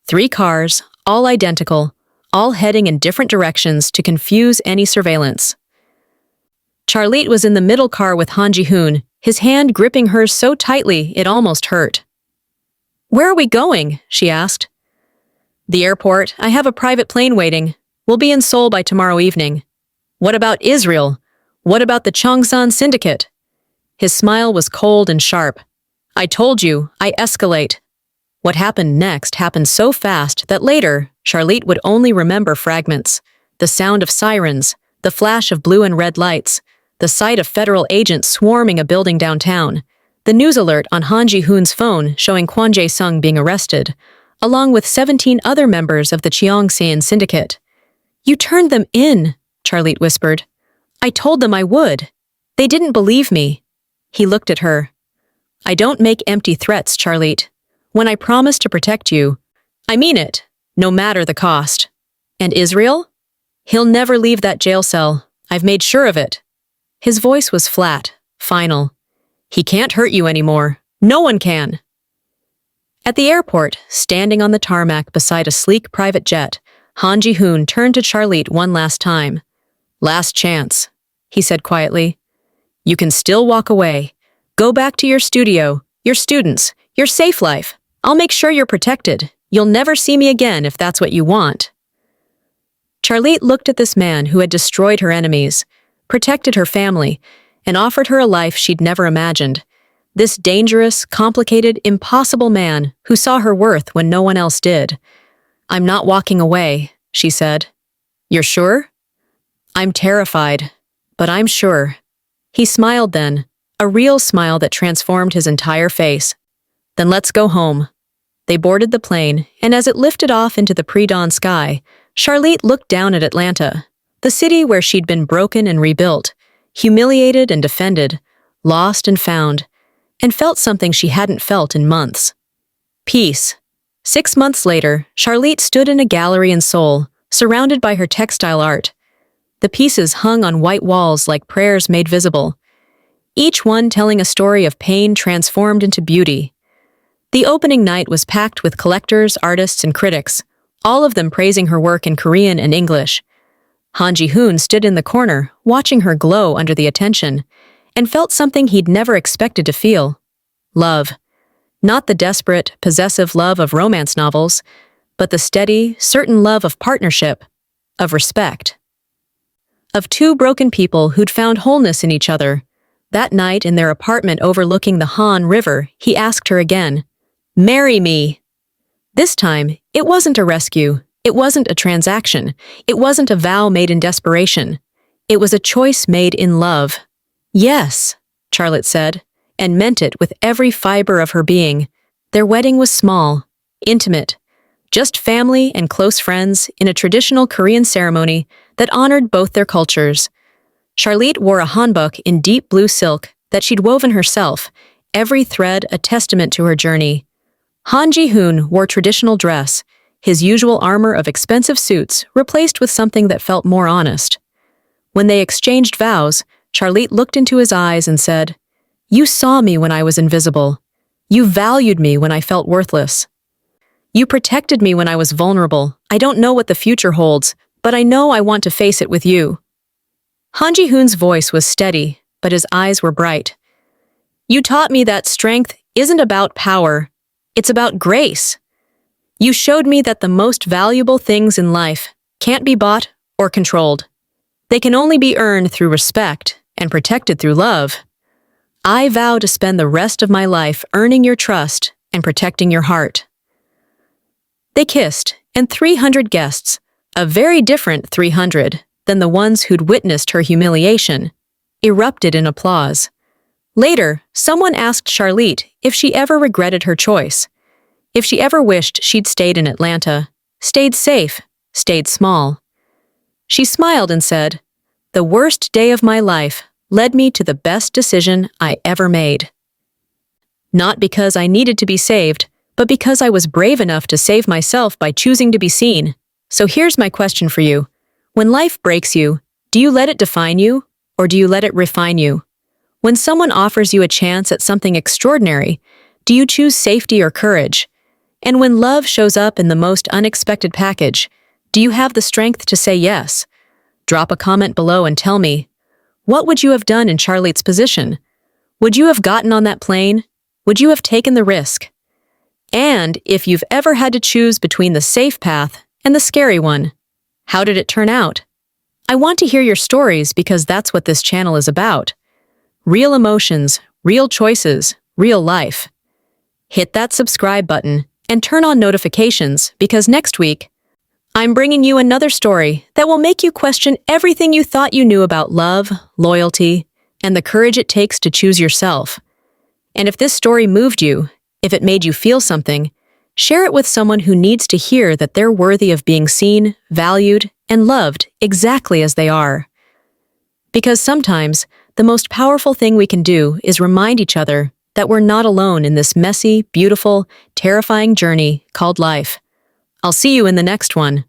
3 cars, all identical, all heading in different directions to confuse any surveillance. Charlotte was in the middle car with Han Ji-hoon, his hand gripping hers so tightly it almost hurt. "Where are we going?" she asked. "The airport. I have a private plane waiting. We'll be in Seoul by tomorrow evening." "What about Israel? What about the Cheongsan Syndicate?" His smile was cold and sharp. "I told you, I escalate." What happened next happened so fast that later, Charlotte would only remember fragments. The sound of sirens, the flash of blue and red lights, the sight of federal agents swarming a building downtown, the news alert on Han Ji-hoon's phone showing Kwon Jae-sung being arrested, along with 17 other members of the Cheongsan Syndicate. "You turned them in," Charlotte whispered. "I told them I would. They didn't believe me." He looked at her. "I don't make empty threats, Charlotte. When I promise to protect you, I mean it, no matter the cost. And Israel? He'll never leave that jail cell. I've made sure of it." His voice was flat, final. "He can't hurt you anymore. No one can." At the airport, standing on the tarmac beside a sleek private jet, Han Ji-hoon turned to Charlotte one last time. "Last chance," he said quietly. "You can still walk away. Go back to your studio, your students, your safe life. I'll make sure you're protected. You'll never see me again if that's what you want." Charlotte looked at this man who had destroyed her enemies, protected her family, and offered her a life she'd never imagined. This dangerous, complicated, impossible man who saw her worth when no one else did. "I'm not walking away," she said. "You're sure?" "I'm terrified, but I'm sure." He smiled then, a real smile that transformed his entire face. "Then let's go home." They boarded the plane, and as it lifted off into the pre-dawn sky, Charlotte looked down at Atlanta, the city where she'd been broken and rebuilt, humiliated and defended, lost and found, and felt something she hadn't felt in months. Peace. 6 months later, Charlotte stood in a gallery in Seoul, surrounded by her textile art. The pieces hung on white walls like prayers made visible, each one telling a story of pain transformed into beauty. The opening night was packed with collectors, artists, and critics, all of them praising her work in Korean and English. Han Ji-hoon stood in the corner, watching her glow under the attention, and felt something he'd never expected to feel. Love. Not the desperate, possessive love of romance novels, but the steady, certain love of partnership, of respect. Of 2 broken people who'd found wholeness in each other. That night in their apartment overlooking the Han River, he asked her again, "Marry me." This time, it wasn't a rescue, it wasn't a transaction, it wasn't a vow made in desperation. It was a choice made in love. "Yes," Charlotte said, and meant it with every fiber of her being. Their wedding was small, intimate, just family and close friends in a traditional Korean ceremony that honored both their cultures. Charlotte wore a hanbok in deep blue silk that she'd woven herself, every thread a testament to her journey. Han Ji-hoon wore traditional dress, his usual armor of expensive suits replaced with something that felt more honest. When they exchanged vows, Charlotte looked into his eyes and said, "You saw me when I was invisible. You valued me when I felt worthless. You protected me when I was vulnerable. I don't know what the future holds, but I know I want to face it with you." Han Ji-hoon's voice was steady, but his eyes were bright. "You taught me that strength isn't about power. It's about grace. You showed me that the most valuable things in life can't be bought or controlled. They can only be earned through respect and protected through love. I vow to spend the rest of my life earning your trust and protecting your heart." They kissed, and 300 guests, a very different 300 than the ones who'd witnessed her humiliation, erupted in applause. Later, someone asked Charlotte if she ever regretted her choice, if she ever wished she'd stayed in Atlanta, stayed safe, stayed small. She smiled and said, "The worst day of my life led me to the best decision I ever made. Not because I needed to be saved, but because I was brave enough to save myself by choosing to be seen. So here's my question for you. When life breaks you, do you let it define you, or do you let it refine you? When someone offers you a chance at something extraordinary, do you choose safety or courage? And when love shows up in the most unexpected package, do you have the strength to say yes? Drop a comment below and tell me, what would you have done in Charlotte's position? Would you have gotten on that plane? Would you have taken the risk? And if you've ever had to choose between the safe path and the scary one, how did it turn out? I want to hear your stories because that's what this channel is about. Real emotions, real choices, real life. Hit that subscribe button and turn on notifications because next week, I'm bringing you another story that will make you question everything you thought you knew about love, loyalty, and the courage it takes to choose yourself. And if this story moved you, if it made you feel something, share it with someone who needs to hear that they're worthy of being seen, valued, and loved exactly as they are. Because sometimes, the most powerful thing we can do is remind each other that we're not alone in this messy, beautiful, terrifying journey called life. I'll see you in the next one.